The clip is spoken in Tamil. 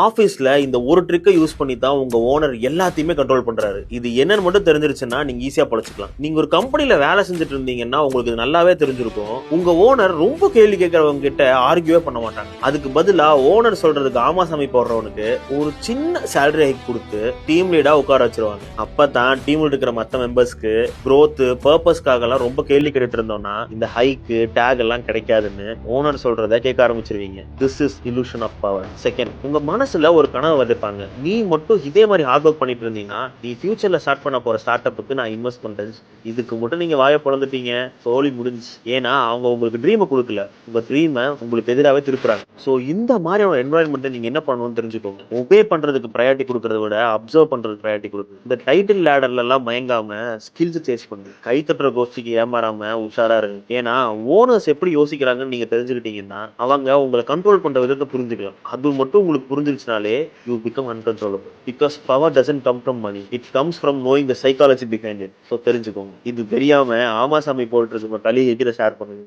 ஆபீஸ்ல இந்த ஒரு ட்ரிக்கை யூஸ் பண்ணி தான் உங்க ஓனர் எல்லாத்தையுமே கண்ட்ரோல் பண்றாரு. இது என்னன்னு மட்டும் தெரிஞ்சிருச்சுன்னா நீங்க ஈஸியா பொழைச்சிக்கலாம். நீங்க ஒரு கம்பெனில வேலை செஞ்சுட்டு இருந்தீங்கன்னா உங்களுக்கு இது நல்லாவே தெரிஞ்சிருக்கும். உங்க ஓனர் ரொம்ப கேள்வி கேட்கறவங்க கிட்ட ஆர்கியூவே பண்ண மாட்டாங்க. அதுக்கு பதிலா ஓனர் சொல்றதுக்கு ஆமாசாமி போடுறவனுக்கு ஒரு சின்ன சேலரி ஹைக் கொடுத்து டீம் லீடா உட்கார வச்சிருவாங்க. அப்பதான் டீம்ல இருக்கிற மத்த மெம்பர்ஸ்க்கு growth பர்பஸ்க்காக எல்லாம் ரொம்ப கேள்வி கேட்டுட்டு இருந்தோம்னா இந்த ஹைக்கு டேக் எல்லாம் கிடைக்காதுன்னு ஓனர் சொல்றத கேட்க ஆரம்பிச்சிருவீங்க. This is illusion of power. Second, உங்க மனசுல ஒரு கனவு வந்திருப்பாங்க. நீ மட்டும் இதே மாதிரி ஹார்ட் ஒர்க் பண்ணிட்டு இருந்தீங்கன்னா நீ ஃபியூச்சர்ல ஸ்டார்ட் பண்ண போற ஸ்டார்ட் அப்புக்கு நான் இன்வெஸ்ட் பண்றேன். இதுக்கு மட்டும் நீங்க வாயை பிளந்துட்டீங்க, சோலி முடிஞ்சு. ஏன்னா அவங்க உங்களுக்கு ட்ரீமை கொடுக்கல, உங்க ட்ரீமை உங்களுக்கு எதிராகவே திருப்புறாங்க. ஸோ இந்த மாதிரியான என்வாயன்மெண்ட்டை நீங்க என்ன பண்ணணும்னு தெரிஞ்சுக்கோங்க. ஒபே பண்றதுக்கு ப்ரையாரிட்டி கொடுக்கறத விட அப்சர்வ் பண்றதுக்கு ப்ரையாரிட்டி கொடுக்கு. இந்த டைட்டில் லேடர்ல எல்லாம் மயங்காம ஸ்கில்ஸ் சேஸ் பண்ணுங்க. கை தட்டுற கோஷ்டிக்கு ஏமாறாம உஷாரா இருங்க. ஏன்னா ஓனர்ஸ் எப்படி யோசிக்கிறாங்கன்னு நீங்க தெரிஞ்சுக்கிட்டீங்கன்னா அவங்க உங்களை கண்ட்ரோல் பண்ற விதத்தை புரிஞ்சுக்கலாம். அது மட்டும் உங்களுக்கு புரிஞ்சிருச்சுனாலே you become uncontrollable. Because power doesn't come from money. It comes from knowing the psychology behind it. So தெரிஞ்சுக்கோங்க. இது தெரியாம ஆமாசாமி போட்டு இருக்க கலியை ஷேர் பண்ணுங்க.